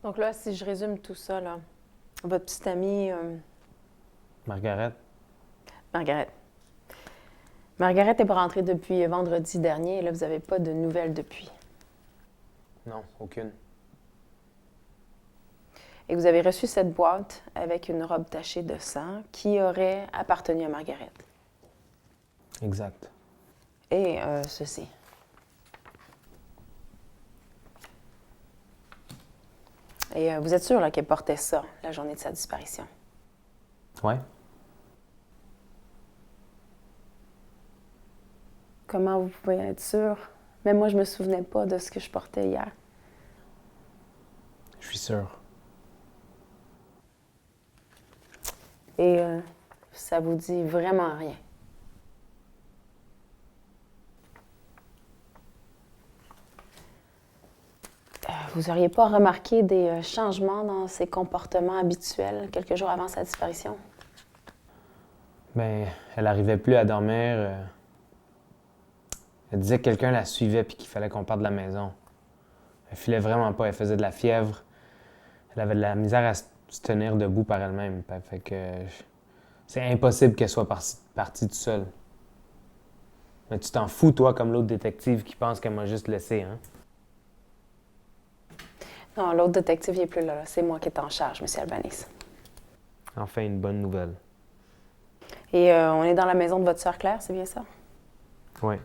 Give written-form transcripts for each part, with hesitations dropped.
Donc là, si je résume tout ça, là, votre petite amie, Margaret? Margaret. Margaret n'est pas rentrée depuis vendredi dernier et là, vous n'avez pas de nouvelles depuis. Non, aucune. Et vous avez reçu cette boîte avec une robe tachée de sang qui aurait appartenu à Margaret. Exact. Et ceci. Et vous êtes sûr là, qu'elle portait ça la journée de sa disparition? Ouais? Comment vous pouvez être sûr? Même moi, je me souvenais pas de ce que je portais hier. Je suis sûr. Et ça vous dit vraiment rien. Vous n'auriez pas remarqué des changements dans ses comportements habituels quelques jours avant sa disparition? Ben, elle arrivait plus à dormir. Elle disait que quelqu'un la suivait puis qu'il fallait qu'on parte de la maison. Elle filait vraiment pas, elle faisait de la fièvre. Elle avait de la misère à se tenir debout par elle-même. Fait que c'est impossible qu'elle soit partie toute seule. Mais tu t'en fous, toi, comme l'autre détective qui pense qu'elle m'a juste laissé, hein? Non, l'autre détective n'est plus là. C'est moi qui est en charge, M. Albanese. Enfin, une bonne nouvelle. Et on est dans la maison de votre sœur Claire, c'est bien ça? Oui.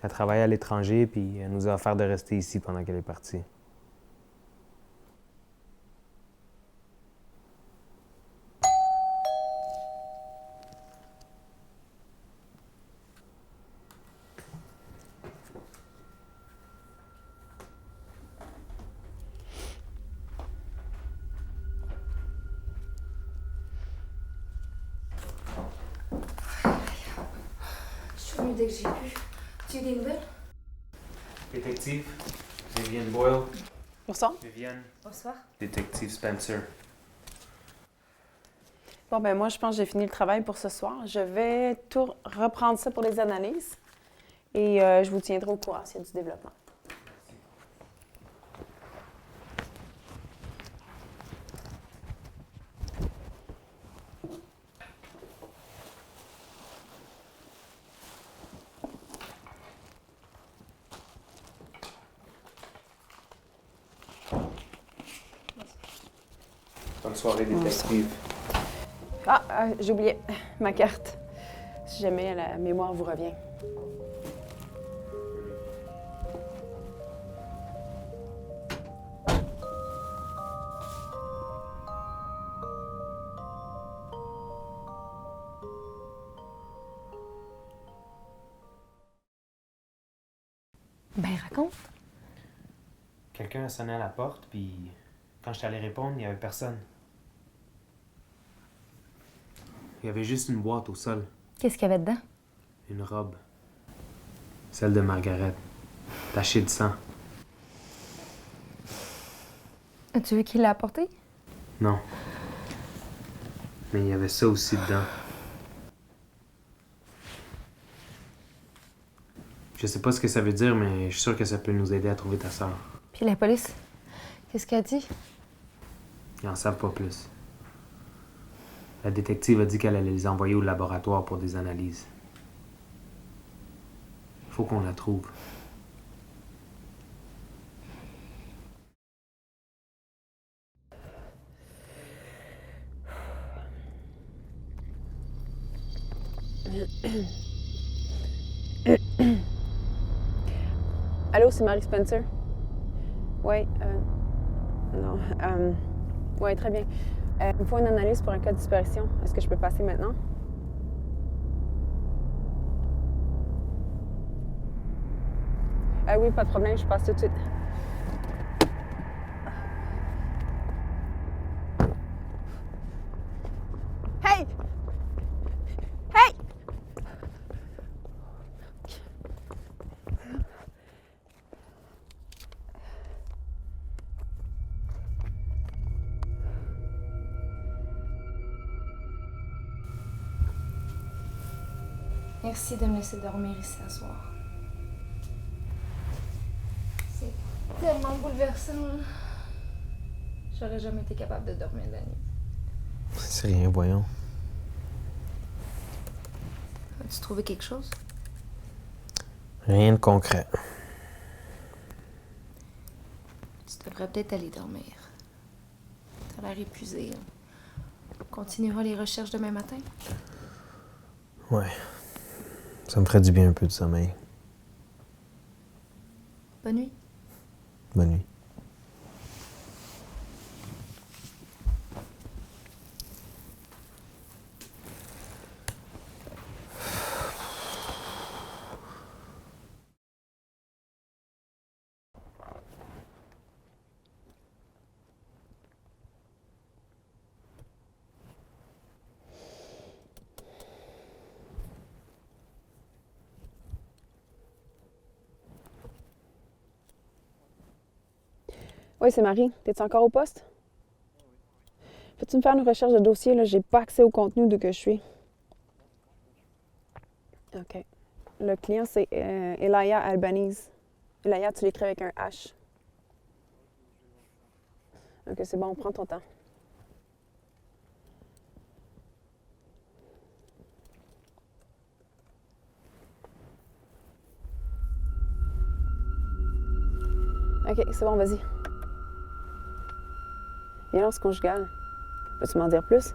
Elle travaillait à l'étranger, puis elle nous a offert de rester ici pendant qu'elle est partie. Je suis venue dès que j'ai pu. Tu as des nouvelles? Détective, Vivienne Boyle. Bonsoir. Vivienne. Bonsoir. Détective Spencer. Bon, ben moi, je pense que j'ai fini le travail pour ce soir. Je vais tout reprendre ça pour les analyses et je vous tiendrai au courant s'il y a du développement. Bonne soirée, détective. Ah, j'ai oublié ma carte. Si jamais la mémoire vous revient. Ben, raconte. Quelqu'un a sonné à la porte, puis quand je suis allé répondre, il n'y avait personne. Il y avait juste une boîte au sol, Qu'est-ce qu'il y avait dedans? une robe. Celle de Margaret, tachée de sang. As-tu vu qui l'a apporté? Non. Mais il y avait ça aussi dedans. Je sais pas ce que ça veut dire, mais je suis sûr que ça peut nous aider à trouver ta sœur. Puis la police? Qu'est-ce qu'elle a dit? Ils en savent pas plus. La détective a dit qu'elle allait les envoyer au laboratoire pour des analyses. Faut qu'on la trouve. Allô, c'est Marie Spencer? Oui, non. Oui, très bien. Il me faut une analyse pour un cas de disparition. Est-ce que je peux passer maintenant? Oui, pas de problème, je passe tout de suite. Hey! Hey! Merci de me laisser dormir ici ce soir. C'est tellement bouleversant. Là. J'aurais jamais été capable de dormir de la nuit. C'est rien, voyons. As-tu trouvé quelque chose? Rien de concret. Tu devrais peut-être aller dormir. T'as l'air épuisé. On continuera les recherches demain matin. Ouais. Ça me ferait du bien un peu de sommeil. Bonne nuit. Bonne nuit. Oui, c'est Marie. T'es-tu encore au poste? Peux-tu me faire une recherche de dossier? Là, j'ai pas accès au contenu d'où que je suis. OK. Le client, c'est Elia Albanese. Elia, tu l'écris avec un H. OK, c'est bon, prends ton temps. OK, c'est bon, vas-y. Violence conjugale. Peux-tu m'en dire plus?